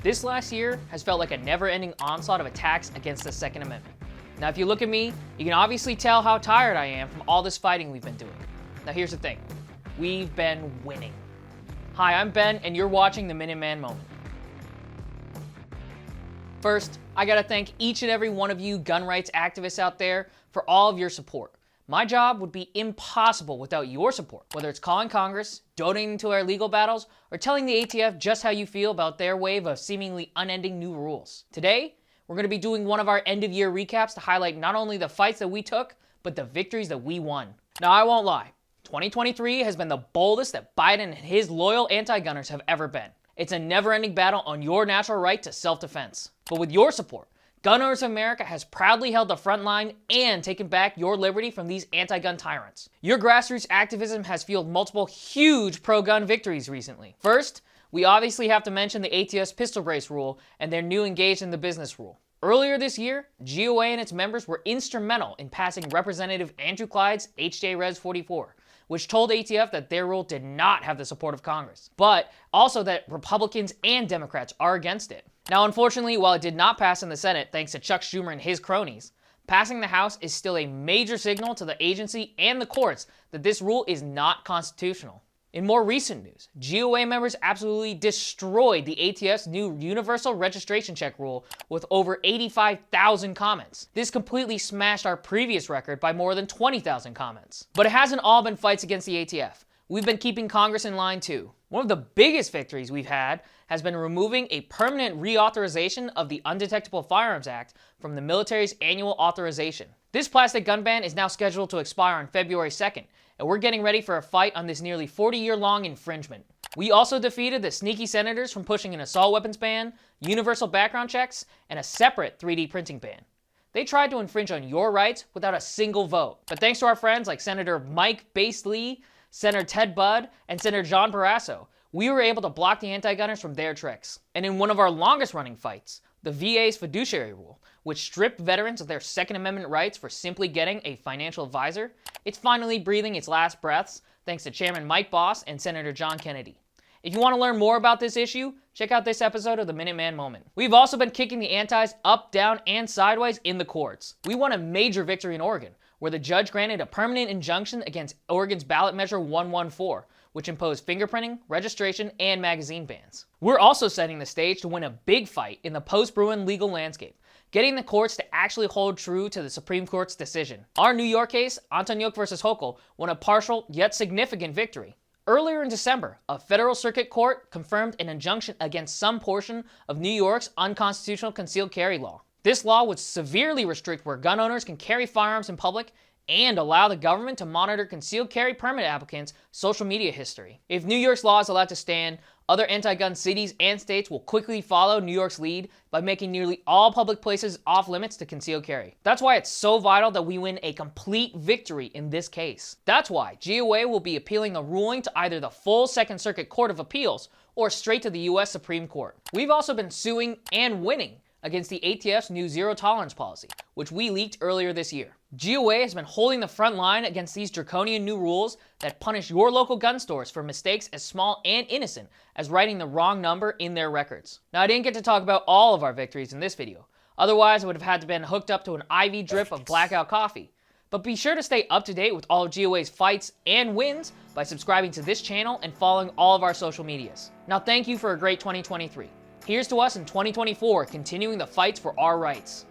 This last year has felt like a never-ending onslaught of attacks against the Second Amendment. Now, if you look at me, you can obviously tell how tired I am from all this fighting we've been doing. Now, here's the thing. We've been winning. Hi, I'm Ben, and you're watching the Minuteman Moment. First, I gotta thank each and every one of you gun rights activists out there for all of your support. My job would be impossible without your support, whether it's calling Congress, donating to our legal battles, or telling the ATF just how you feel about their wave of seemingly unending new rules. Today, we're going to be doing one of our end-of-year recaps to highlight not only the fights that we took, but the victories that we won. Now, I won't lie. 2023 has been the boldest that Biden and his loyal anti-gunners have ever been. It's a never-ending battle on your natural right to self-defense. But with your support, Gun Owners of America has proudly held the front line and taken back your liberty from these anti-gun tyrants. Your grassroots activism has fueled multiple huge pro-gun victories recently. First, we obviously have to mention the ATF's pistol brace rule and their new engaged in the business rule. Earlier this year, GOA and its members were instrumental in passing Representative Andrew Clyde's HJ Res 44, which told ATF that their rule did not have the support of Congress, but also that Republicans and Democrats are against it. Now, unfortunately, while it did not pass in the Senate thanks to Chuck Schumer and his cronies, passing the House is still a major signal to the agency and the courts that this rule is not constitutional. In more recent news, GOA members absolutely destroyed the ATF's new Universal Registration Check rule with over 85,000 comments. This completely smashed our previous record by more than 20,000 comments. But it hasn't all been fights against the ATF. We've been keeping Congress in line too. One of the biggest victories we've had has been removing a permanent reauthorization of the Undetectable Firearms Act from the military's annual authorization. This plastic gun ban is now scheduled to expire on February 2nd, and we're getting ready for a fight on this nearly 40-year-long infringement. We also defeated the sneaky senators from pushing an assault weapons ban, universal background checks, and a separate 3D printing ban. They tried to infringe on your rights without a single vote. But thanks to our friends like Senator Mike Bass-Lee, Senator Ted Budd, and Senator John Barrasso, we were able to block the anti-gunners from their tricks. And in one of our longest-running fights, the VA's fiduciary rule, which stripped veterans of their Second Amendment rights for simply getting a financial advisor, it's finally breathing its last breaths thanks to Chairman Mike Boss and Senator John Kennedy. If you want to learn more about this issue, check out this episode of the Minuteman Moment. We've also been kicking the antis up, down, and sideways in the courts. We won a major victory in Oregon, where the judge granted a permanent injunction against Oregon's ballot measure 114, which imposed fingerprinting, registration, and magazine bans. We're also setting the stage to win a big fight in the post-Bruin legal landscape, getting the courts to actually hold true to the Supreme Court's decision. Our New York case, Antonyuk versus Hochul, won a partial yet significant victory. Earlier in December, a federal circuit court confirmed an injunction against some portion of New York's unconstitutional concealed carry law. This law would severely restrict where gun owners can carry firearms in public and allow the government to monitor concealed carry permit applicants' social media history. If New York's law is allowed to stand, other anti-gun cities and states will quickly follow New York's lead by making nearly all public places off limits to concealed carry. That's why it's so vital that we win a complete victory in this case. That's why GOA will be appealing the ruling to either the full Second Circuit Court of Appeals or straight to the US Supreme Court. We've also been suing and winning against the ATF's new zero-tolerance policy, which we leaked earlier this year. GOA has been holding the front line against these draconian new rules that punish your local gun stores for mistakes as small and innocent as writing the wrong number in their records. Now, I didn't get to talk about all of our victories in this video. Otherwise, I would have had to been hooked up to an IV drip of blackout coffee. But be sure to stay up to date with all of GOA's fights and wins by subscribing to this channel and following all of our social medias. Now, thank you for a great 2023. Here's to us in 2024, continuing the fights for our rights.